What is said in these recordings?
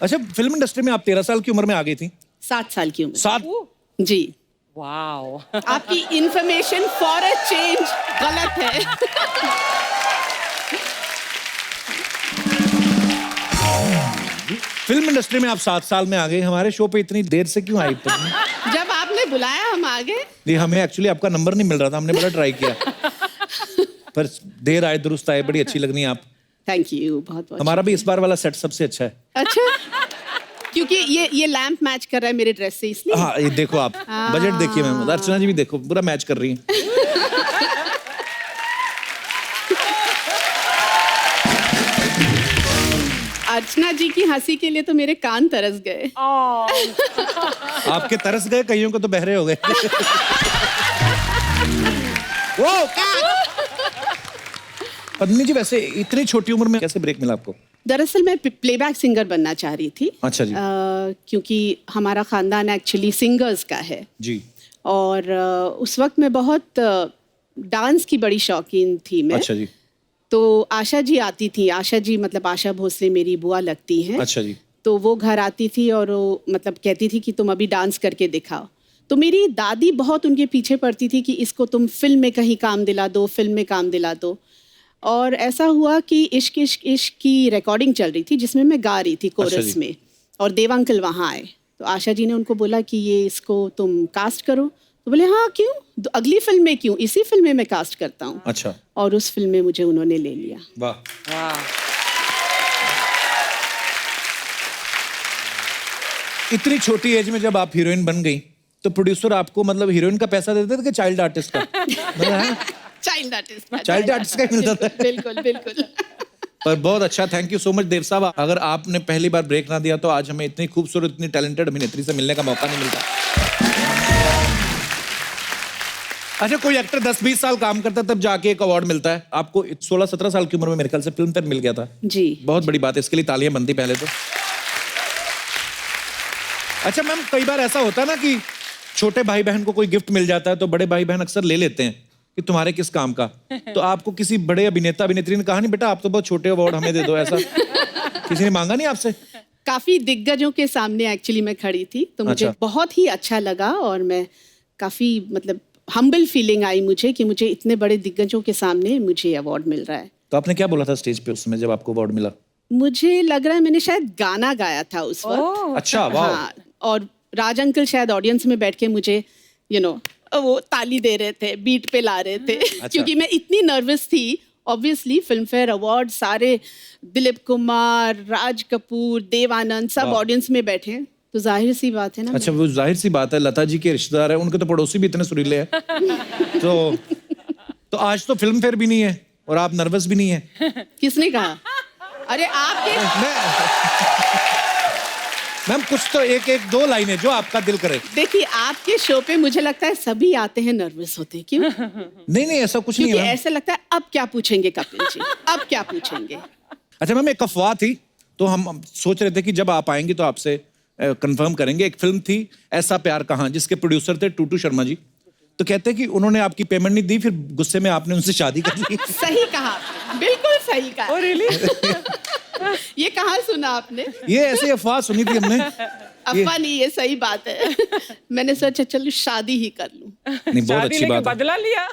अच्छा, film industry में आप 13 साल की उम्र में आ गई थी? 7 साल की उम्र। 7? जी। वाओ। आपकी इंफॉर्मेशन फॉर अ चेंज गलत है। फिल्म इंडस्ट्री में आप 7 साल में आ गए, हमारे शो पे इतनी देर से क्यों आई? जब आपने बुलाया हम आ गए। नहीं, हमें एक्चुअली आपका नंबर नहीं मिल रहा था, हमने बड़ा ट्राई किया पर देर आए दुरुस्त आए, बड़ी अच्छी लग रही हैं आप। थैंक यू, बहुत बहुत। हमारा भी इस बार वाला सेट सबसे अच्छा है। अच्छा, क्योंकि ये लैंप मैच कर रहा है मेरे ड्रेस से, इसलिए। हाँ, ये देखो आप बजट देखिए मैम, अर्चना जी भी देखो पूरा मैच कर रही हैं। अर्चना जी की हंसी के लिए तो मेरे कान तरस गए। आपके तरस गए, कईयों को तो बहरे हो गए। वो पद्मिनी जी, वैसे इतनी छोटी उम्र में कैसे ब्रेक मिला आपको? दरअसल मैं प्लेबैक सिंगर बनना चाह रही थी। अच्छा जी। क्योंकि हमारा खानदान एक्चुअली सिंगर्स का है जी। और उस वक्त मैं बहुत डांस की बड़ी शौकीन थी मैं। अच्छा जी। तो आशा जी आती थी, आशा जी मतलब आशा भोसले मेरी बुआ लगती हैं। अच्छा जी। तो वो घर आती थी और वो मतलब कहती थी कि तुम अभी डांस करके दिखाओ। तो मेरी दादी बहुत उनके पीछे पड़ती थी कि इसको तुम फिल्म में कहीं काम दिला दो, फिल्म में काम दिला दो। और ऐसा हुआ कि इश्क इश्क इश्क की रिकॉर्डिंग चल रही थी जिसमें मैं गा रही थी कोरस में, और देव अंकल वहाँ आए। तो आशा जी ने उनको बोला कि ये इसको तुम कास्ट करो। तो बोले हाँ क्यों, तो अगली फिल्म में क्यों, इसी फिल्म में मैं कास्ट करता हूँ। अच्छा। और उस फिल्म में मुझे उन्होंने ले लिया। वाह। इतनी छोटी एज में जब आप हीरोइन बन गई तो प्रोड्यूसर आपको मतलब हीरोइन का पैसा देते थे कि चाइल्ड आर्टिस्ट का? चाइल्ड आर्टिस्ट का ही मिलता था। बिल्कुल बिल्कुल। पर बहुत अच्छा, थैंक यू सो मच देव साहब। अगर आपने पहली बार ब्रेक ना दिया तो आज हमें इतनी खूबसूरत, इतनी टैलेंटेड अभिनेत्री से मिलने का मौका नहीं मिलता। अच्छा, कोई एक्टर 10-20 साल काम करता है तब जाके एक अवार्ड मिलता है आपको। 16-17 साल की उम्र में मेरे ख्याल से फिल्म फेयर मिल गया था जी। बहुत बड़ी बात है, इसके लिए तालियां बनती पहले तो। अच्छा मैम, कई बार ऐसा होता है ना कि छोटे भाई बहन को कोई गिफ्ट मिल जाता है तो बड़े भाई बहन अक्सर ले लेते हैं कि तुम्हारे किस काम का। तो आपको किसी बड़े अभिनेता अभिनेत्री ने कहा नहीं बेटा आप तो बहुत छोटे अवार्ड हमें दे दो, ऐसा किसी ने मांगा नहीं आपसे? काफी दिग्गजों के सामने एक्चुअली मैं खड़ी थी तो मुझे अच्छा। बहुत ही अच्छा लगा और मैं काफी मतलब हम्बल फीलिंग आई मुझे कि मुझे इतने बड़े दिग्गजों के सामने मुझे अवार्ड मिल रहा है। तो आपने क्या बोला था स्टेज पे उस समय जब आपको अवार्ड मिला? मुझे लग रहा है मैंने शायद गाना गाया था उस वक्त। अच्छा, वाह। हाँ, और राज अंकल शायद ऑडियंस में बैठ के मुझे वो ताली दे रहे थे, बीट पे ला रहे थे। अच्छा। क्योंकि मैं इतनी नर्वस थी। ऑब्वियसली फिल्म फेयर अवार्ड सारे, दिलीप कुमार, राज कपूर, देव आनंद सब ऑडियंस में बैठे हैं, तो जाहिर सी बात है ना। अच्छा, वो जाहिर सी बात है, लता जी के रिश्तेदार है, उनके तो पड़ोसी भी इतने सुरीले हैं। तो आज तो फिल्म फेयर भी नहीं है और आप नर्वस भी नहीं है। किसने कहा? अरे आपके मैम कुछ तो एक दो लाइनें जो आपका दिल करे। देखिए, आपके शो पे मुझे लगता है सभी आते हैं नर्वस होते हैं, क्यों? नहीं ऐसा कुछ नहीं है। ऐसा लगता है अब क्या पूछेंगे कपिल जी, अब क्या पूछेंगे। अच्छा मैम, एक अफवाह थी तो हम सोच रहे थे कि जब आप आएंगी तो आपसे कंफर्म करेंगे। एक फिल्म थी ऐसा प्यार कहाँ, जिसके प्रोड्यूसर थे टूटू शर्मा जी। तो कहते हैं कि उन्होंने आपकी पेमेंट नहीं दी, फिर गुस्से में आपने उनसे शादी कर ली। सही कहा, बिल्कुल सही कहा। रियली? ये कहाँ सुना आपने? ये ऐसी अफवाह सुनी थी हमने। अफवाह नहीं, ये सही बात है। मैंने सोचा चलो शादी ही कर लूं। नहीं, बहुत अच्छी बात है। बदला लिया।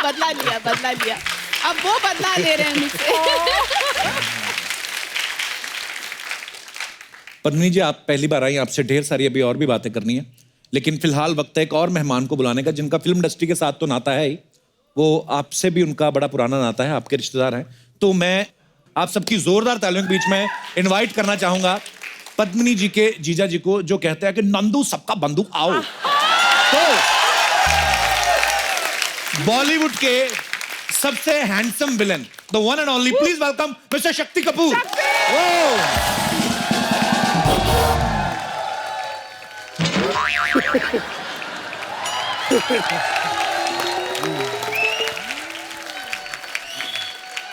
बदला लिया। अब वो बदला ले रहे हैं मुझसे। पद्मिनी जी, आप पहली बार आई, आपसे ढेर सारी अभी और भी बातें करनी है, लेकिन फिलहाल वक्त है एक और मेहमान को बुलाने का जिनका फिल्म इंडस्ट्री के साथ तो नाता है ही, वो आपसे भी उनका बड़ा पुराना नाता है, आपके रिश्तेदार हैं। तो मैं आप सबकी जोरदार तालियों के बीच में इनवाइट करना चाहूंगा पद्मिनी जी के जीजा जी को, जो कहते हैं कि नंदू सबका बंधु आओ। तो बॉलीवुड के सबसे handsome villain, the one and only, please welcome mister Shakti Kapoor.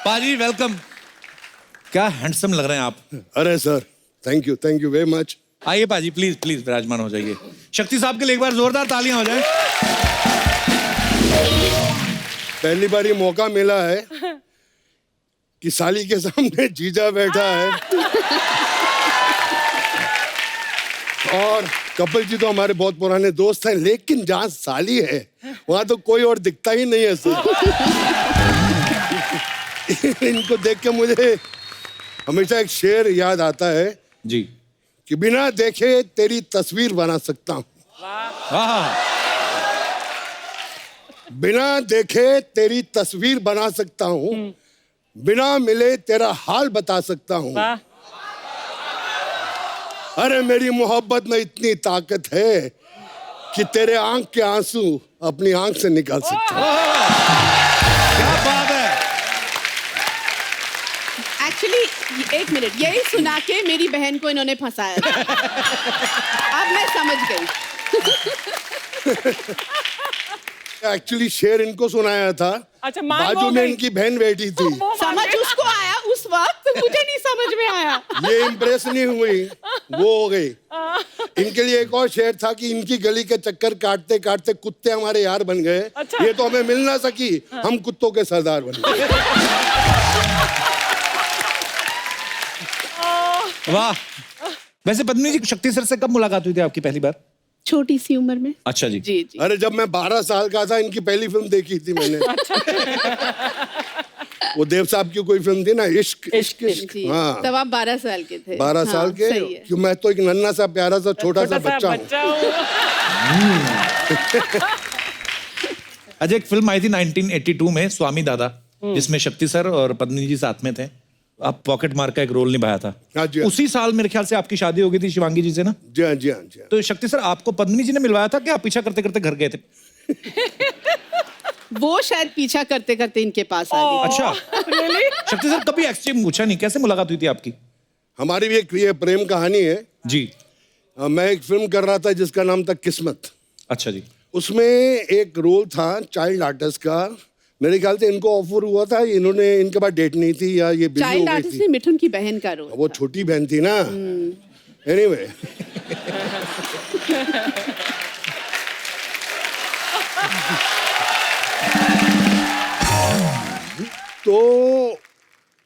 पाजी वेलकम। क्या हैंडसम लग रहे हैं आप। अरे sir, thank you very much. आइए पाजी, प्लीज प्लीज विराजमान हो जाइए। शक्ति साहब के लिए एक बार जोरदार तालियां हो जाएं। पहली बार ये मौका मिला है कि साली के सामने जीजा बैठा है। और कपिल जी तो हमारे बहुत पुराने दोस्त हैं, लेकिन जहाँ साली है वहां तो कोई और दिखता ही नहीं है सर। इनको देख के मुझे हमेशा एक शेर याद आता है जी। कि बिना देखे तेरी तस्वीर बना सकता हूँ, वाह। बिना देखे तेरी तस्वीर बना सकता हूँ, बिना मिले तेरा हाल बता सकता हूँ। अरे मेरी मोहब्बत में इतनी ताकत है कि तेरे आंख के आंसू अपनी आंख से निकाल सकता हूँ। क्या बात है। एक्चुअली एक मिनट, यही सुना के मेरी बहन को इन्होंने फंसाया था। अब मैं समझ गई। एक्चुअली शेर इनको सुनाया था। अच्छा, मान बाजू वो में गई। इनकी बहन बैठी थी। समझ उसको आया उस वक्त, मुझे नहीं समझ में आया। ये इम्प्रेस नहीं हुई, वो हो गई। इनके लिए एक और शेर था कि इनकी गली के चक्कर काटते काटते कुत्ते हमारे यार बन गए। अच्छा। ये तो हमें मिल ना सकी, हम कुत्तों के सरदार बन गए। वाह। वैसे पद्मिनी जी, शक्ति सर से कब मुलाकात हुई थी आपकी पहली बार? छोटी सी उम्र में। अच्छा जी। जी जी। अरे जब मैं 12 साल का था, इनकी पहली फिल्म देखी थी मैंने। वो देव साहब की कोई फिल्म थी ना, इश्क इश्क इश्क। जी। हाँ, तब आप 12 साल के थे। 12 साल के। सही है। क्यों, मैं तो एक नन्हा सा प्यारा सा छोटा सा बच्चा हूँ। अच्छा, एक फिल्म आई थी 1982 में, स्वामी दादा, जिसमें शक्ति सर और पद्मिनी जी साथ में थे। आप पॉकेट मार का एक रोल निभाया था। हाँ जी, हाँ। उसी साल मेरे ख्याल से आपकी शादी हो गई थी शिवांगी जी से ना? जी हाँ, जी हाँ, जी हाँ। तो शक्ति सर आपको पद्मिनी जी ने मिलवाया था कि आप पीछा करते करते घर गए थे? वो शायद पीछा करते करते इनके पास आ गई। अच्छा। शक्ति सर कभी एक्सचेंज पूछा नहीं, कैसे मुलाकात हुई थी आपकी? हमारी भी एक ये प्रेम कहानी है। जी। मैं एक फिल्म कर रहा था जिसका नाम था किस्मत। अच्छा जी। उसमें एक रोल था चाइल्ड आर्टिस्ट का। मेरे ख्याल से इनको ऑफर हुआ था, इन्होंने, इनके पास डेट नहीं थी या ये बिजी हो चाइल्ड गई आर्टिस्ट थी। में मिठुन की बहन का रोल। वो छोटी बहन थी ना। एनीवे, तो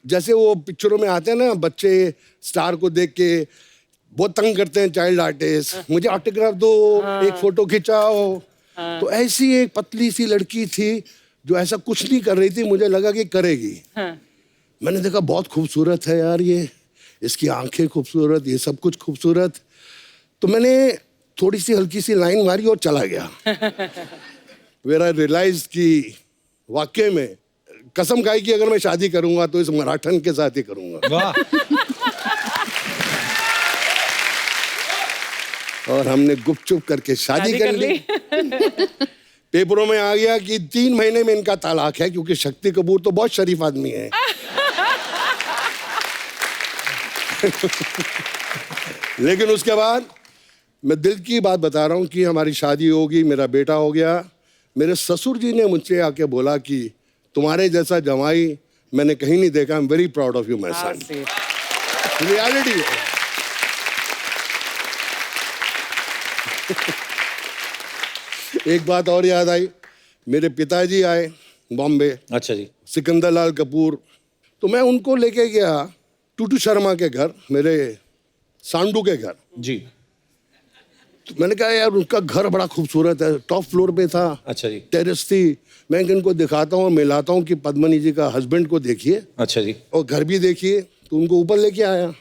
जैसे वो पिक्चरों में आते हैं ना, बच्चे स्टार को देख के बहुत तंग करते हैं चाइल्ड आर्टिस्ट, मुझे ऑटोग्राफ दो, एक फोटो खिंचाओ। तो ऐसी एक पतली सी लड़की थी जो ऐसा कुछ नहीं कर रही थी, मुझे लगा कि करेगी। मैंने देखा बहुत खूबसूरत है यार ये, इसकी आंखें खूबसूरत, ये सब कुछ खूबसूरत। तो मैंने थोड़ी सी हल्की सी लाइन मारी और चला गया। वेर आई रियलाइज कि वाकई में कसम खाई कि अगर मैं शादी करूंगा तो इस मराठन के साथ ही करूंगा। वाह। और हमने गुपचुप करके शादी कर ली। पेपरों में आ गया कि 3 महीने में इनका तलाक है, क्योंकि शक्ति कपूर तो बहुत शरीफ आदमी है। लेकिन उसके बाद मैं दिल की बात बता रहा हूं कि हमारी शादी होगी, मेरा बेटा हो गया। मेरे ससुर जी ने मुझसे आके बोला कि तुम्हारे जैसा जमाई मैंने कहीं नहीं देखा, I am very proud of you my son. Reality है। एक बात और याद आई, मेरे पिताजी आए बॉम्बे, अच्छा जी। सिकंदर लाल कपूर, तो मैं उनको लेके गया टूटू शर्मा के घर, मेरे सांडू के घर। जी। तो मैंने कहा यार उनका घर बड़ा खूबसूरत है, टॉप फ्लोर पे था। अच्छा जी। टेरेस थी। मैं इनको दिखाता हूँ, मिलाता हूँ कि पद्मनी जी का हस्बैंड को देखिए अच्छा जी। और घर भी देखिए। तो उनको ऊपर लेके आया,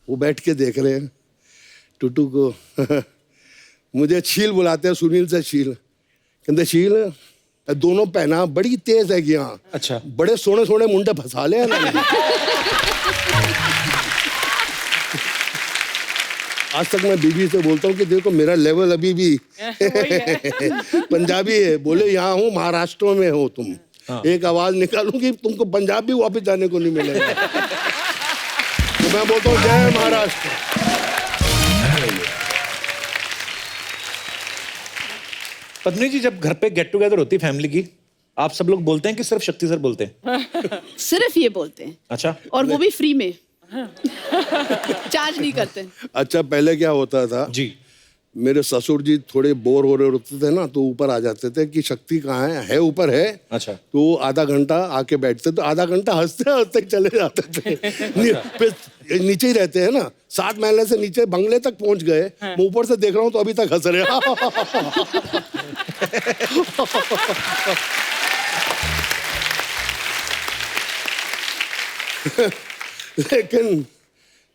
वो बैठ के देख रहे हैं टूटू को। मुझे शील बुलाते हैं, सुनील से शील। कहते शील दोनों पहना बड़ी तेज है यहाँ। अच्छा। बड़े सोने सोने मुंडे फंसा ले ना। आज तक मैं बीबी से बोलता हूँ कि देखो मेरा लेवल अभी भी पंजाबी है। बोले यहाँ हूँ, महाराष्ट्र में हो तुम। हाँ। एक आवाज निकालूंगी तुमको पंजाब भी वापस जाने को नहीं मिलेगा। तो मैं बोलता हूँ जय महाराष्ट्र। पत्नी जी, जब घर पे गेट टुगेदर होती है फैमिली की, आप सब लोग बोलते हैं कि सिर्फ शक्ति सर बोलते हैं? सिर्फ ये बोलते हैं, अच्छा। और वो भी फ्री में। चार्ज नहीं करते। अच्छा, पहले क्या होता था जी। मेरे ससुर जी थोड़े बोर हो रहे होते थे ना, तो ऊपर आ जाते थे कि शक्ति कहाँ है ऊपर है। अच्छा। तो आधा घंटा आके बैठते, तो आधा घंटा हंसते हंसते चले जाते थे। फिर नीचे ही रहते हैं ना, 7 महले से नीचे बंगले तक पहुंच गए, मैं ऊपर से देख रहा हूँ तो अभी तक हंस रहे लेकिन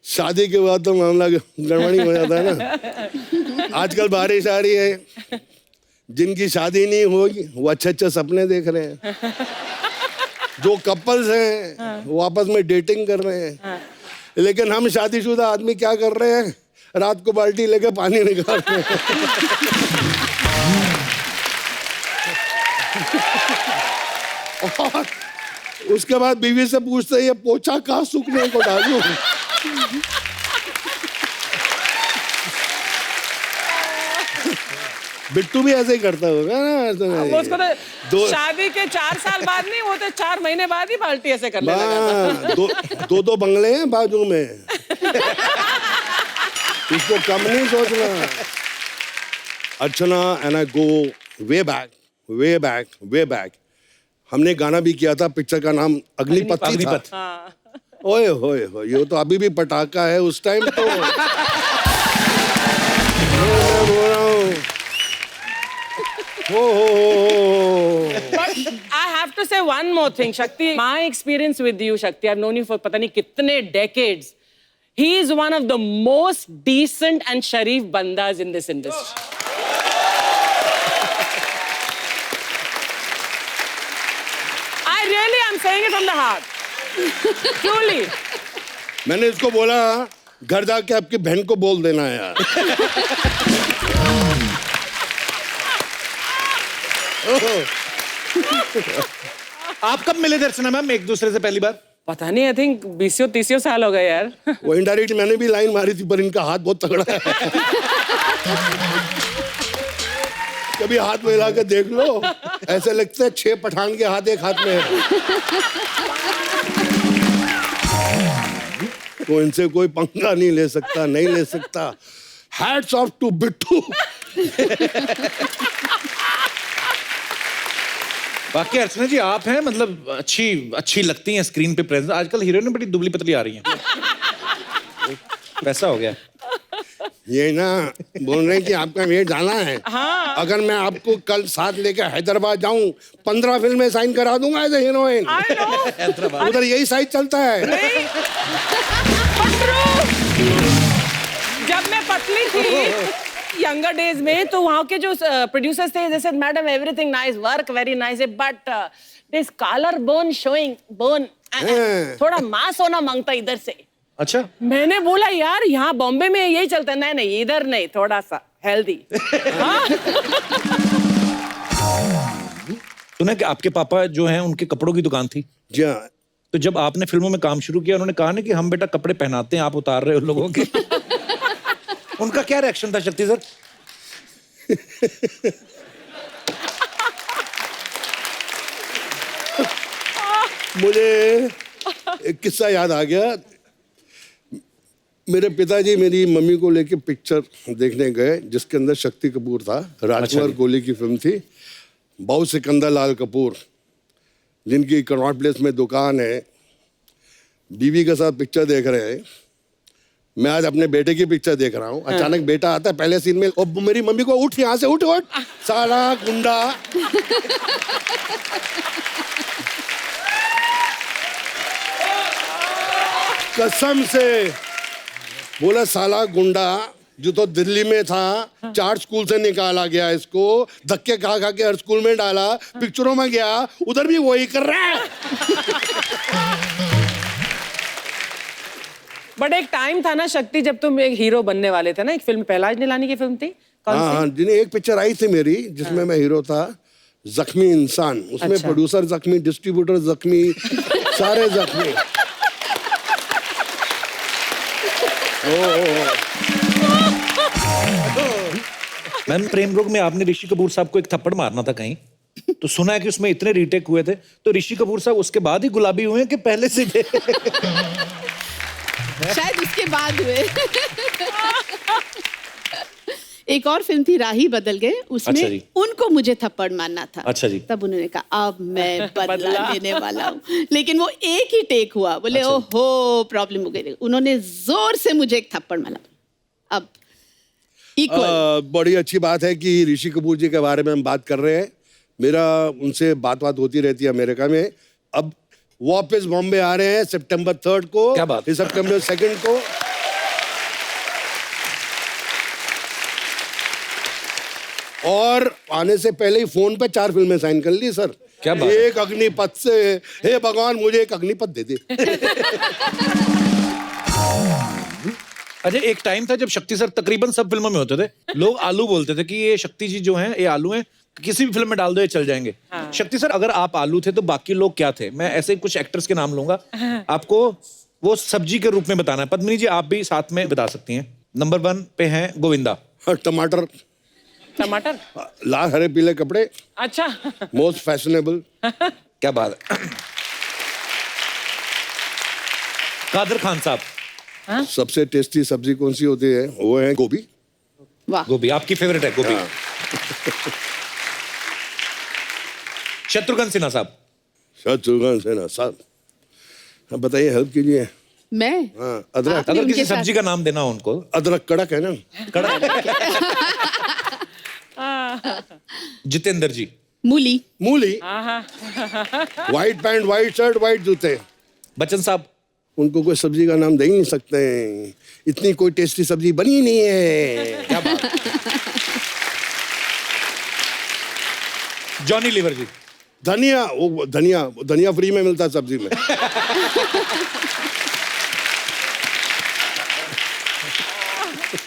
शादी के बाद तो मामला गड़बड़ी हो जाता है ना। आजकल बारिश आ रही है, जिनकी शादी नहीं होगी वो अच्छे अच्छे सपने देख रहे हैं, जो कपल्स हैं वो आपस में डेटिंग कर रहे हैं, लेकिन हम शादीशुदा आदमी क्या कर रहे हैं, रात को बाल्टी लेके पानी निकाल रहे हैं। और उसके बाद बीवी से पूछते हैं ये पोछा कहाँ सूखने को डालूं। बिट्टू भी ऐसे ही करता होगा ना। वो उसको तो शादी के 4 साल बाद नहीं, वो तो 4 महीने बाद ही बाल्टी ऐसे करने लगा। दो बंगले हैं बाजू में, इसको कम नहीं सोचना। Archana and I go way back way back way back. हमने गाना भी किया था, पिक्चर का नाम अग्निपथ था। ओए होए हो, ये तो अभी भी पटाखा है, उस टाइम तो But I have to say one more thing, Shakti. My experience with you, Shakti, I've known you for पता नहीं कितने decades. He is one of the most decent and sharif bandas in this industry. I really am saying it from the heart. Truly. मैंने इसको बोला घर जाके आपकी बहन को बोल देना है यार। आप कब मिले थे अर्चना मैम एक दूसरे से पहली बार? पता नहीं, I think 20-30 साल हो गए यार। वो इनडायरेक्ट मैंने भी लाइन मारी थी, पर इनका हाथ बहुत तगड़ा है। कभी हाथ मिला के देख लो, ऐसे लगता है 6 पठान के हाथ एक हाथ में है। तो इनसे कोई पंगा नहीं ले सकता, नहीं ले सकता। Hats off to Bittu. बाकी अर्चना जी आप हैं, मतलब अच्छी लगती हैं स्क्रीन पे प्रेजेंस। आजकल हीरोइन बड़ी दुबली पतली आ रही हैं, वैसा हो गया। ये ना बोल रहे हैं कि आपका वेट जाना है। हाँ। अगर मैं आपको कल साथ लेकर हैदराबाद जाऊं, 15 फिल्में साइन करा दूंगा एज ए हीरोइन। उधर यही साइज चलता है। जब मैं पतली थी यंगर डेज में, तो वहाँ के जो प्रोड्यूसर्स थे, जैसे madam everything nice, work very nice, but this collar bone showing bone, थोड़ा मांस होना मांगता इधर से। अच्छा, मैंने बोला यार यहाँ बॉम्बे में यही चलता है। नहीं नहीं, इधर नहीं, थोड़ा सा हेल्दी। सुना कि आपके पापा जो हैं उनके कपड़ों की दुकान थी। जी हाँ। तो जब आपने फिल्मों में काम शुरू किया, उन्होंने कहा ना कि हम बेटा कपड़े पहनाते हैं, आप उतार रहे हो लोगों के। उनका क्या रिएक्शन था शक्ति सर? मुझे एक किस्सा याद आ गया। मेरे पिताजी मेरी मम्मी को लेके पिक्चर देखने गए, जिसके अंदर शक्ति कपूर था। राजकुमार कोहली की फिल्म थी। बाऊ सिकंदर लाल कपूर, जिनकी कनॉट प्लेस में दुकान है, बीवी के साथ पिक्चर देख रहे हैं। मैं आज अपने बेटे की पिक्चर देख रहा हूँ। अचानक बेटा आता है पहले सीन में, और मेरी मम्मी को उठ यहाँ से, उठ उठ साला गुंडा। कसम से बोला साला गुंडा, जो तो दिल्ली में था, 4 स्कूल से निकाला गया, इसको धक्के खा खा के हर स्कूल में डाला, पिक्चरों में गया, उधर भी वही कर रहा है। बट एक टाइम था ना शक्ति, जब तुम एक हीरो बनने वाले थे ना, एक फिल्म पहलाज निलानी की फिल्म थी, कौन सी? हाँ, जिन्हें एक पिक्चर आई थी मेरी, जिसमें मैं हीरो था, जख्मी इंसान। उसमें अच्छा। प्रोड्यूसर जख्मी, डिस्ट्रीब्यूटर जख्मी, सारे जख्मी। मैम प्रेम रोग में आपने ऋषि कपूर साहब को एक थप्पड़ मारना था कहीं, तो सुना है कि उसमें इतने रीटेक हुए थे। तो ऋषि कपूर साहब उसके बाद ही गुलाबी हुए हैं कि पहले से थे? शायद उसके बाद हुए। एक और फिल्म थी राही बदल गए, उसमें अच्छा जी। उनको मुझे थप्पड़ मारना था। अच्छा जी। तब उन्होंने कहा अब मैं बदला लेने वाला हूँ, लेकिन वो एक ही टेक हुआ, बोले अच्छा। ओहो प्रॉब्लम हो गई, उन्होंने जोर से मुझे एक थप्पड़ मारा। अब इक्वल। बड़ी अच्छी बात है कि ऋषि कपूर जी के बारे में हम बात कर रहे हैं। मेरा उनसे बात होती रहती है अमेरिका में। अब वापस बॉम्बे आ रहे हैं सितंबर 3 को, क्या बात? सितंबर 2 को। और आने से पहले ही फोन पे 4 फिल्में साइन कर ली सर। क्या बात है? एक अग्निपथ से, हे भगवान मुझे एक अग्निपथ दे दे। अच्छा, एक टाइम था जब शक्ति सर तकरीबन सब फिल्मों में होते थे। लोग आलू बोलते थे कि ये शक्ति जी जो हैं ये आलू हैं, किसी भी फिल्म में डाल दो ये चल जाएंगे। शक्ति सर, अगर आप आलू थे तो बाकी लोग क्या थे? मैं ऐसे कुछ एक्टर्स के नाम लूंगा, आपको वो सब्जी के रूप में बताना है। पद्मिनी जी आप भी साथ में बता सकती हैं। नंबर 1 पे हैं गोविंदा। टमाटर, टमाटर, लाल हरे पीले कपड़े, अच्छा। Most fashionable. क्या बात है। कादर खान साहब। सबसे टेस्टी सब्जी कौन सी होती है? वो है गोभी। वाह। गोभी आपकी फेवरेट है? गोभी। हाँ। शत्रुघ्न सिन्हा साहब। शत्रुघ्न सिन्हा साहब, हाँ, बताइए, हेल्प कीजिए। मैं हाँ, अदरक। आपने अगर उनके किसी साथ- सब्जी का नाम देना हो उनको। अदरक कड़क है ना। जितेंद्र जी। मूली। मूली। White pant, white shirt, white जूते। बच्चन साहब। उनको कोई सब्जी का नाम दे ही नहीं सकते, इतनी कोई टेस्टी सब्जी बनी ही नहीं है। क्या बात। जॉनी लीवर जी। धनिया, वो धनिया फ्री में मिलता है सब्जी में।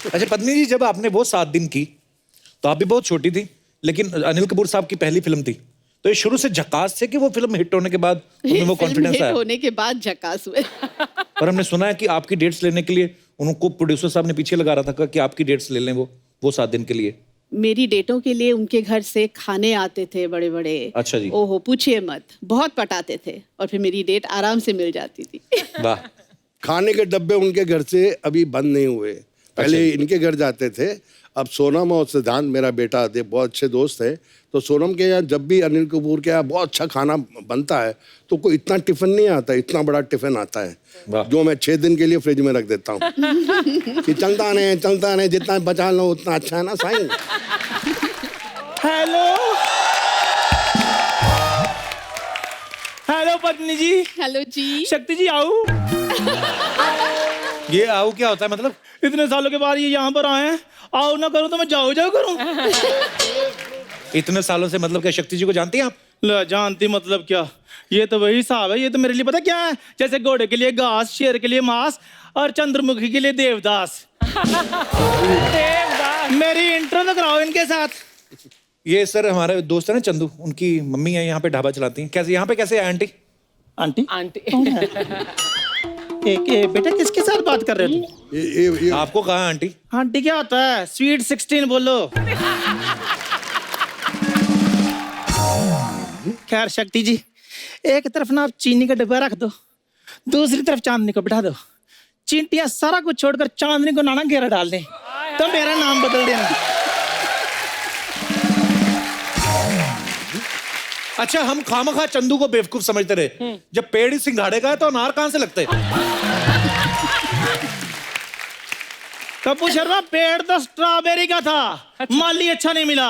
अच्छा पत्नी जी, जब आपने वो 7 दिन की तो आप भी बहुत छोटी थी, लेकिन अनिल कपूर साहब की पहली फिल्म थी, तो ये शुरू से झकास थे कि वो फिल्म हिट होने के बाद उनमें वो फिल्म कॉन्फिडेंस हिट आया? होने के बाद झकास हुए। और हमने सुना है कि आपकी डेट्स लेने के लिए उनको प्रोड्यूसर साहब ने पीछे लगा रहा था कि आपकी डेट्स ले लें वो 7 दिन के लिए। मेरी डेटों के लिए उनके घर से खाने आते थे बड़े बड़े। अच्छा जी। ओहो पूछिए मत, बहुत पटाते थे और फिर मेरी डेट आराम से मिल जाती थी। वाह। खाने के डब्बे उनके घर से अभी बंद नहीं हुए, पहले इनके घर जाते थे। अब सोनम और सिद्धांत मेरा बेटा थे, बहुत अच्छे दोस्त है, तो सोनम के यहाँ जब भी अनिल कपूर के यहाँ बहुत अच्छा खाना बनता है तो कोई इतना टिफिन नहीं आता, इतना बड़ा टिफिन आता है जो मैं 6 दिन के लिए फ्रिज में रख देता हूँ कि चलता नहीं, जितना बचा लो उतना अच्छा है ना साईं। हेलो पत्नी जी। हेलो जी। शक्ति जी आओ। ये आओ क्या होता है मतलब? इतने सालों के बाद ये यहाँ पर आए हैं, आओ ना करूं तो मैं जाओ करूं। इतने सालों से मतलब क्या शक्ति जी को जानती हैं आप? ला जानती मतलब क्या, ये तो वही हिसाब है। ये तो मेरे लिए पता क्या है, जैसे घोड़े के लिए घास, शेर के लिए मांस और चंद्रमुखी के लिए देवदास। मेरी इंट्रो तो कराओ इनके साथ। ये सर हमारे दोस्त है ना चंदू, उनकी मम्मी है, यहाँ पे ढाबा चलाती हैं। कैसे यहाँ पे कैसे है आंटी? Aunty aunty. एक बेटा किसके साथ बात कर रहे हो तुम? ये आपको कहा है आंटी? आंटी क्या होता है? स्वीट 16 बोलो। खैर शक्ति जी, एक तरफ ना आप चीनी का डिब्बा रख दो, दूसरी तरफ चांदनी को बिठा दो। चींटियां सारा कुछ छोड़कर चांदनी को नाना घेरा डाल दें तो मेरा नाम बदल देना। अच्छा, हम खामखा चंदू को बेवकूफ समझते रहे। जब पेड़ ही सिंघाड़े का है तो अनार कहां से लगते? कपूर शर्मा, पेड़ तो स्ट्रॉबेरी का था, माली अच्छा नहीं मिला।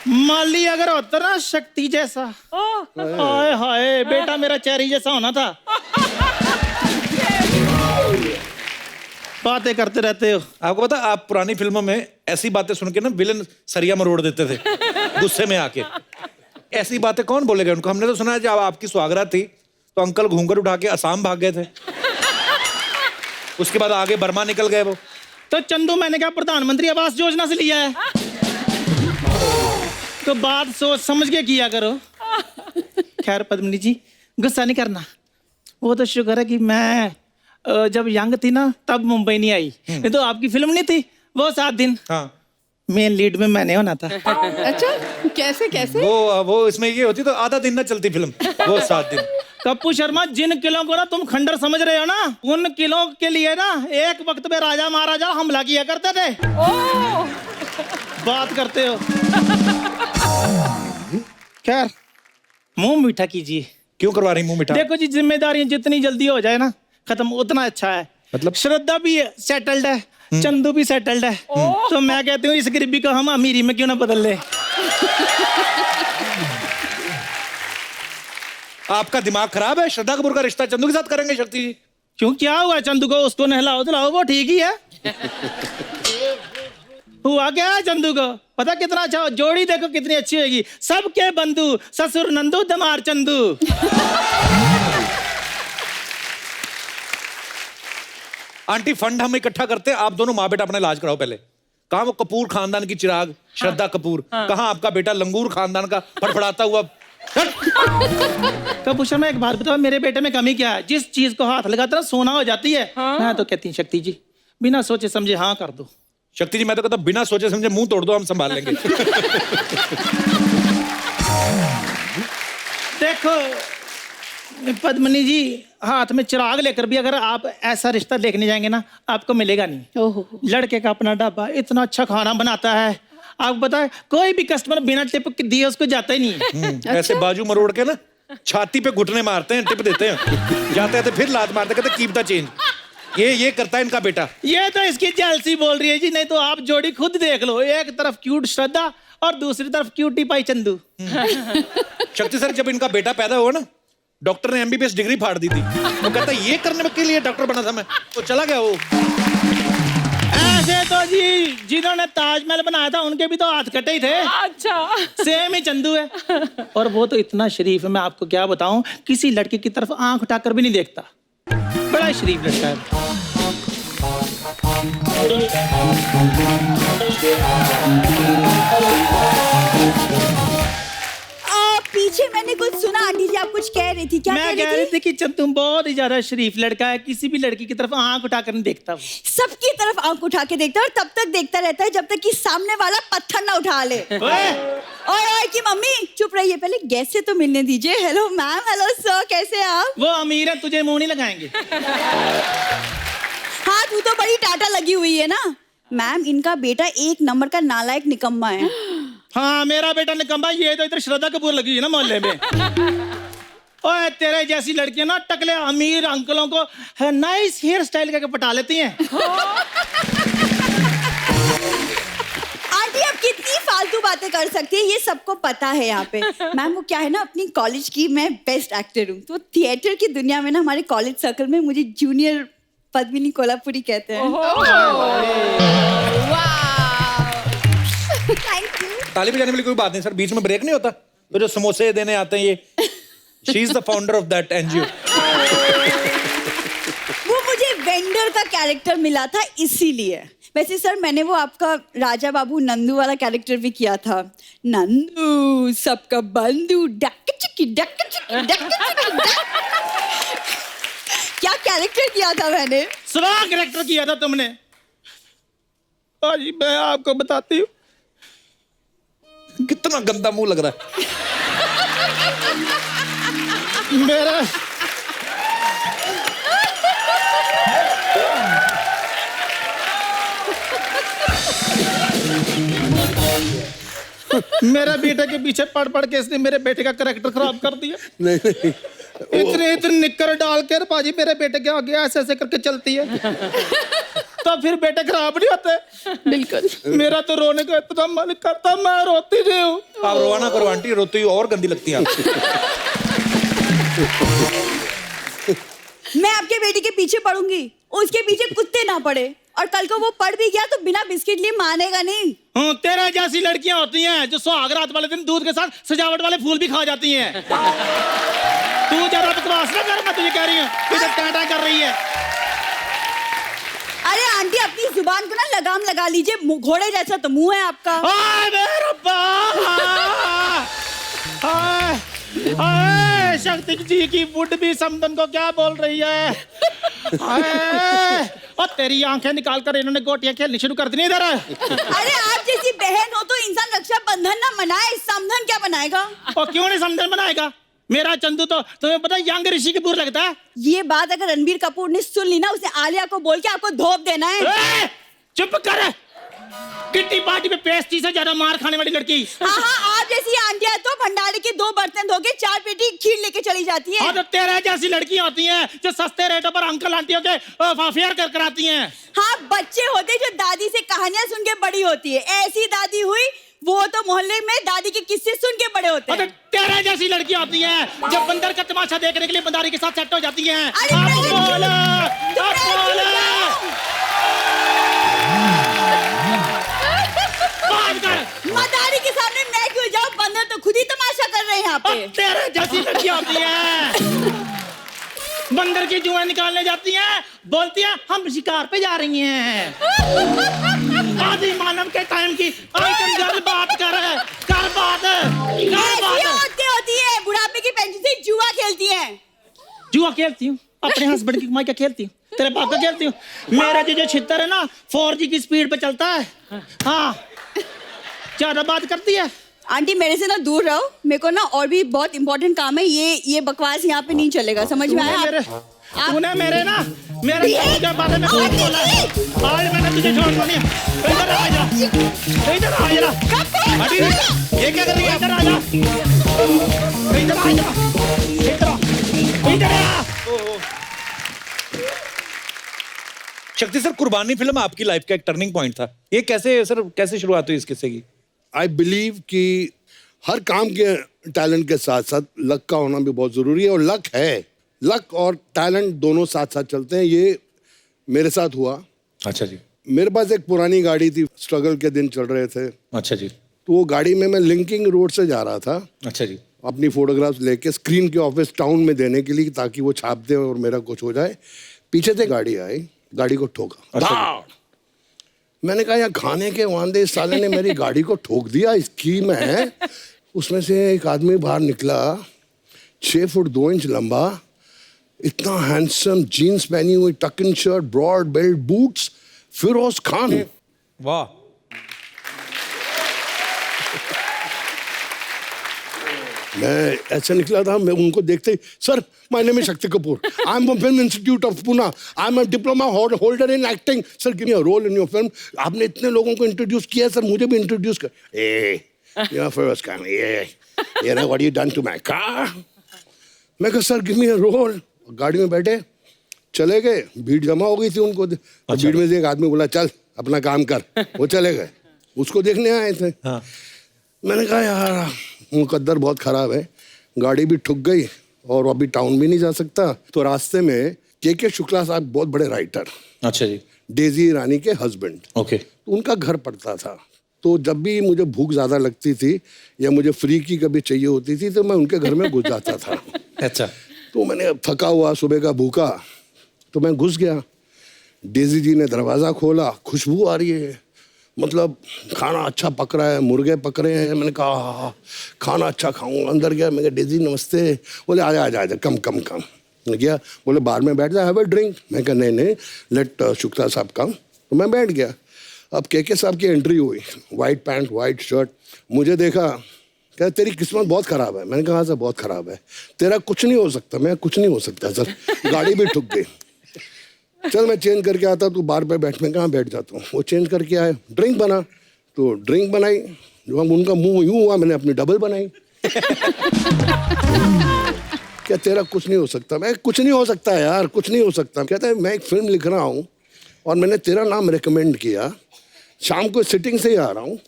माली अगर होता ना शक्ति जैसा, हाय हाय बेटा मेरा चेरी जैसा होना था। बातें करते रहते हो। आपको पता, आप पुरानी फिल्मों में ऐसी बातें सुन के ना विलन सरिया मरोड़ देते थे गुस्से में आके। ऐसी बातें कौन बोलेगा उनको? हमने तो सुना है जब आपकी सुहागरात थी तो अंकल घूंघट उठा के असम भाग गए थे, उसके बाद आगे बर्मा निकल गए वो। तो चंदू मैंने कहा प्रधानमंत्री आवास योजना से लिया है, तो बात सोच समझ के किया करो। खैर पद्मिनी जी, गुस्सा नहीं करना। वो तो शुक्र है कि मैं जब यंग थी ना तब मुंबई नहीं आई, नहीं तो आपकी फिल्म नहीं थी वो 7 दिन। हाँ, मेन लीड में मैंने होना था। अच्छा कैसे कैसे? वो इसमें ये होती तो आधा दिन ना चलती फिल्म, वो 7 दिन। कप्पू शर्मा, जिन किलों को ना तुम खंडर समझ रहे हो ना, उन किलों के लिए ना एक वक्त में राजा महाराजा हमला किया करते थे। बात करते हो। खैर, मुंह मीठा कीजिए। क्यों करवा रही मुंह मिठा? देखो जी, जिम्मेदारियां जितनी जल्दी हो जाए ना खत्म, उतना अच्छा है। मतलब? श्रद्धा भी सेटल्ड है, चंदू भी सेटल्ड है, तो मैं कहती हूँ इस गरीबी को हम अमीरी में क्यों ना बदल ले। आपका दिमाग खराब है? श्रद्धा कपूर का रिश्ता चंदू के साथ करेंगे शक्ति जी? क्यों, क्या हुआ चंदू को? उसको नहलाओ धुलाओ, वो ठीक ही है। हुआ क्या है चंदू को? पता कितना अच्छा, जोड़ी देखो कितनी अच्छी होगी। सबके बंधु, ससुर नंदू, दमार चंदू। आंटी, फंड हम इकट्ठा करते हैं, आप दोनों माँ बेटा अपना इलाज कराओ पहले। कहाँ वो कपूर खानदान की चिराग श्रद्धा कपूर, कहाँ आपका बेटा लंगूर खानदान का फड़फड़ाता हुआ? कपूर शर्मा, एक बात बताओ, मेरे बेटे में कमी क्या है? जिस चीज को हाथ लगाता है सोना हो जाती है। मैं तो कहती हूँ शक्ति जी, बिना सोचे समझे हाँ कर दो। शक्ति जी, मैं तो कहता हूं, बिना सोचे समझे मुंह तोड़ दो, हम संभाल लेंगे। देखो पद्मिनी जी, हाथ में चिराग लेकर भी अगर आप ऐसा रिश्ता देखने जाएंगे ना, आपको मिलेगा नहीं। ओहो, लड़के का अपना ढाबा, इतना अच्छा खाना बनाता है, आप बताएं कोई भी कस्टमर बिना टिप दिए उसको जाता ही नहीं है। ऐसे बाजू मरोड़ के ना छाती पे घुटने मारते हैं, टिप देते हैं, जाते हैं फिर लात मारते, कहते कीप द चेंज। ये करता है इनका बेटा। ये तो इसकी जेलसी बोल रही है जी, नहीं तो आप जोड़ी खुद देख लो, एक तरफ क्यूट श्रद्धा और दूसरी तरफ क्यूटी पाई चंदू। शक्ति सर, जब इनका बेटा पैदा हुआ ना, डॉक्टर ने एमबीबीएस डिग्री फाड़ दी थी। वो कहता है ये करने के लिए डॉक्टर बना था मैं, तो चला गया वो। ऐसे तो जी जिन्होंने ताजमहल बनाया था उनके भी तो हाथ कटे ही थे। अच्छा, सेम ही चंदू है। और वो तो इतना शरीफ है, मैं आपको क्या बताऊं, किसी लड़के की तरफ आंख उठाकर भी नहीं देखता, बड़ा शरीफ लड़का है। पीछे मैंने कुछ सुना, आंटी जी आप कुछ कह रही थी, क्या मैं कह रही थी कि चंदू बहुत ही ज्यादा शरीफ लड़का है, किसी भी लड़की की तरफ आंख उठाकर नहीं देखता वो। सबकी तरफ आंख उठा के देखता है और तब तक देखता रहता है जब तक कि सामने वाला पत्थर ना उठा ले। ओए की मम्मी चुप रहिए, पहले गेस्ट से तो मिलने दीजिए। हेलो मैम, हेलो सर, कैसे हैं आप? वो अमीर है, तुझे मुंह नहीं लगाएंगे। हाँ, तू तो बड़ी टाटा लगी हुई है ना। मैम, इनका बेटा एक नंबर का नालायक निकम्मा है। हाँ, मेरा बेटा निकम्मा, ये तो इधर श्रद्धा कपूर लगी है ना मोहल्ले में। ओए, तेरे जैसी लड़कियां ना टकले अमीर अंकलों को नाइस हेयर स्टाइल करके पटा लेती हैं। आंटी आप कितनी फालतू बातें कर सकती है, ये सबको पता है यहाँ पे। मैम, वो क्या है ना, अपनी कॉलेज की मैं बेस्ट एक्टर हूँ, तो थिएटर की दुनिया में ना हमारे कॉलेज सर्कल में मुझे जूनियर पद्मिनी कोल्हापुरी कहते हैं। Thank you. ताली बजाने वाली कोई बात नहीं सर, बीच में ब्रेक नहीं होता? तो जो समोसे देने आते हैं, ये she is the founder of that NGO. वो मुझे वेंडर का कैरेक्टर मिला था इसीलिए। वैसे सर, मैंने वो आपका राजा बाबू नंदू वाला कैरेक्टर भी किया था। नंदू सबका बंधु, डक चिकी डक चिकी डक चिकी डक। क्या कैरेक्टर किया था मैंने? स्वाग कैरेक्टर किया था तुमने। और मैं आपको बताती हूँ, कितना गंदा मुंह लग रहा है मेरा मेरा बेटे के पीछे पढ़ पढ़ के इसने मेरे बेटे का कैरेक्टर खराब कर दिया। नहीं नहीं, इतने निक्कर डाल के पाजी मेरे बेटे के आगे ऐसे ऐसे करके चलती है, तो फिर बेटे खराब नहीं होते। बिल्कुल। मेरा तो रोने का इतना मन करता, मैं रोती नहीं हूँ। आप रोवाना करो आंटी, रोती हुई और गंदी लगती है आप। मैं आपके बेटी के पीछे पढ़ूंगी, उसके पीछे कुत्ते ना पड़े, और कल को वो पढ़ भी गया तो बिना बिस्किट लिए मानेगा नहीं। तेरे जैसी लड़कियां होती हैं जो सुहाग रात वाले दिन दूध के साथ सजावट वाले फूल भी खा जाती हैं। तू ज्यादा बकवास ना कर, मैं तुझे कह रही हूँ, तुझे टाटा कर रही है। अरे आंटी, अपनी जुबान को ना लगाम लगा लीजिए, घोड़े जैसा तो मुंह है आपका। हाय मेरे रब्बा, हाय हाय, शक्ति जी की बुढ़ भी समदन को क्या बोल रही है। हाय, और तेरी आंखें निकाल कर इन्होंने गोटियां खेलनी शुरू कर दी इधर। अरे आप जैसी बहन हो तो इंसान रक्षा बंधन ना मनाए, समधन क्या बनाएगा? और क्यों नहीं समधन बनाएगा? मेरा चंदू तो तुम्हें पता है यंग ऋषि कपूर लगता है। ये बात अगर रणबीर कपूर ने सुन ली ना, उसे आलिया को बोल के आपको धोप देना है। ए, चुप कर। किट्टी पार्टी में पेस्टी से ज्यादा मार खाने वाली लड़की। हाँ, आप जैसी आंटियां तो भंडारे के 2 बर्तन धो के 4 पेटी खीर लेके चली जाती है। हाँ, तो तेरे जैसी लड़कियां होती हैं जो सस्ते रेटों पर अंकल आंटियों के फेयर कर कराती हैं। हाँ, बच्चे होते जो दादी से कहानियां सुन के बड़ी होती है, ऐसी दादी हुई वो तो मोहल्ले में दादी के किस्से सुन के बड़े होते हैं। तो तेरे जैसी लड़कियां होती हैं जब बंदर का तमाशा देखने के लिए बंदारी के साथ सेट हो जाती हैं। मदारी के सामने मैं क्यों जाऊं, बंदर तो खुद ही तमाशा कर रहे हैं यहाँ पे। तेरे जैसी लड़कियां होती हैं बंदर की जुएं निकालने जाती हैं, बोलती हैं हम शिकार पे जा रही हैं। आदि मानव के टाइम की आइटम गर्ल बात कर बात औरतें होती है बुढ़ापे की पेंशन से जुआ खेलती हैं। जुआ खेलती हूँ, अपने हस्बैंड की कमाई का खेलती हूँ, तेरे बाप का खेलती हूँ। मेरा जो छितर है ना 4G की स्पीड पे चलता है। हाँ, ज्यादा बात करती है। आंटी मेरे से ना दूर रहो, मेरे को ना और भी बहुत इंपॉर्टेंट काम है। ये बकवास यहाँ पे नहीं चलेगा, समझ में आया? तूने मेरे के बारे में कुछ बोला है। आज मैंने तुझे छोड़ना नहीं। इधर आ जा, इधर आ जा। अभी ये क्या कर रही है? इधर आ जा, इधर आ जा, इधर आ। शक्ति सर, कुर्बानी फिल्म आपकी लाइफ का एक टर्निंग पॉइंट था। ये कैसे शुरुआत हुई इस किस्से की? आई बिलीव कि हर काम के टैलेंट के साथ साथ लक का होना भी बहुत जरूरी है, और लक है। लक और टैलेंट दोनों साथ साथ चलते हैं। ये मेरे साथ हुआ। अच्छा जी। मेरे पास एक पुरानी गाड़ी थी, स्ट्रगल के दिन चल रहे थे। अच्छा जी। तो वो गाड़ी में मैं लिंकिंग रोड से जा रहा था अच्छा जी। अपनी फोटोग्राफ्स लेके स्क्रीन के ऑफिस टाउन में देने के लिए, ताकि वो छाप दे और मेरा कुछ हो जाए। पीछे से गाड़ी आई, गाड़ी को ठोका। अच्छा। मैंने कहा यार खाने के वांदे, इस साले ने मेरी गाड़ी को ठोक दिया। इसकी मैं उसमें से एक आदमी बाहर निकला, 6 फुट 2 इंच लंबा, इतना हैंडसम, जीन्स पहनी हुई, tuck in shirt, broad belt, boots, Feroz Khan. वाह। मैं ऐसे निकला था, मैं उनको देखते ही, sir my name is Shakti Kapoor, I am from film institute of Pune, I am a diploma holder in acting, sir give me a role in your film. आपने इतने लोगों को इंट्रोड्यूस किया, सर मुझे भी इंट्रोड्यूस कर। ये फर्स्ट काम, ये ना what you done to my car. मैं कहा sir give me a role. गाड़ी में बैठे चले गए, भीड़ जमा हो गई थी उनको। भीड़ में से एक आदमी बोला चल अपना काम कर, वो चले गए। उसको देखने आए थे। हाँ। मैंने कहा यार मुकद्दर बहुत खराब है, गाड़ी भी ठुक गई और अभी टाउन भी नहीं जा सकता। तो रास्ते में के शुक्ला साहब बहुत बड़े राइटर, अच्छा जी, डेजी ईरानी के हस्बैंड, ओके, तो उनका घर पड़ता था। तो जब भी मुझे भूख ज़्यादा लगती थी या मुझे फ्री की कभी चाहिए होती थी तो मैं उनके घर में घुस जाता था। अच्छा। तो मैंने थका हुआ, सुबह का भूखा, तो मैं घुस गया। डेजी जी ने दरवाज़ा खोला, खुशबू आ रही है, मतलब खाना अच्छा पक रहा है, मुर्गे पक रहे हैं। मैंने कहा हाँ, खाना अच्छा खाऊंगा। अंदर गया, मैं कहा डेजी नमस्ते। बोले आजा आजा आजा, कम कम कम। मैं गया, बोले बाहर में बैठ जा, हैव अ ड्रिंक। मैं कहा नहीं लेट शुक्ला साहब कम। तो मैं बैठ गया। अब के साहब की एंट्री हुई, वाइट पैंट वाइट शर्ट, मुझे देखा, क्या तेरी किस्मत बहुत ख़राब है। मैंने कहा सर बहुत ख़राब है, तेरा कुछ नहीं हो सकता। मैं कुछ नहीं हो सकता सर, गाड़ी भी ठुक गई। चल मैं चेंज करके आता, तू बार पे बैठ। मैं कहाँ बैठ जाता हूँ। वो चेंज करके आए, ड्रिंक बना, तो ड्रिंक बनाई। जो हम उनका मुंह यूं हुआ, मैंने अपनी डबल बनाई। क्या तेरा कुछ नहीं हो सकता। मैं कुछ नहीं हो सकता यार, कुछ नहीं हो सकता। कहता है मैं एक फिल्म लिख रहा हूँ और मैंने तेरा नाम रिकमेंड किया, शाम को सिटिंग से ही आ रहा हूँ,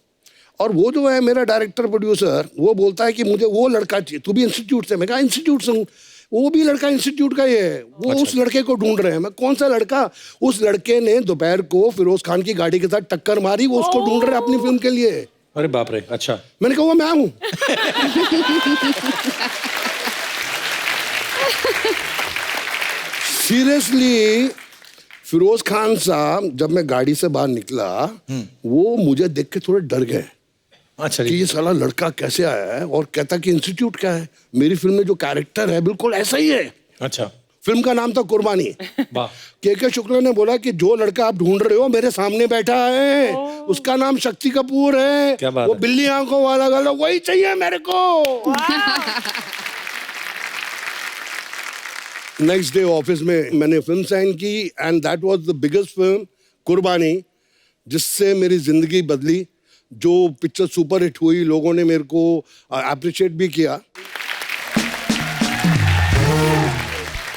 और वो जो है मेरा डायरेक्टर प्रोड्यूसर, वो बोलता है कि मुझे वो लड़का चाहिए, तू भी इंस्टीट्यूट से। मैं कहा इंस्टीट्यूट से हूँ, वो भी लड़का इंस्टीट्यूट का ही है। वो अच्छा। उस लड़के को ढूंढ रहे हैं। मैं कौन सा लड़का? उस लड़के ने दोपहर को फिरोज खान की गाड़ी के साथ टक्कर मारी, वो उसको ढूंढ रहे हैं अपनी फिल्म के लिए। अरे बाप रे। अच्छा। मैंने कहा वो मैं हूँ। सीरियसली फिरोज खान साहब जब मैं गाड़ी से बाहर निकला, वो मुझे देख के थोड़े डर गए अच्छा कि जी। ये साला लड़का कैसे आया है, और कहता कि इंस्टीट्यूट का है। मेरी फिल्म में जो कैरेक्टर है बिल्कुल ऐसा ही है। अच्छा। फिल्म का नाम था कुर्बानी। वाह। के शुक्ला ने बोला कि जो लड़का आप ढूंढ रहे हो मेरे सामने बैठा है, उसका नाम शक्ति कपूर क्या है, बात वो है। बिल्ली आंखों वाला गला, वही चाहिए मेरे को। नेक्स्ट डे ऑफिस में मैंने फिल्म साइन की and that was the biggest film, कुर्बानी, जिससे मेरी जिंदगी बदली। जो पिक्चर सुपर हिट हुई, लोगों ने मेरे को अप्रिशिएट भी किया।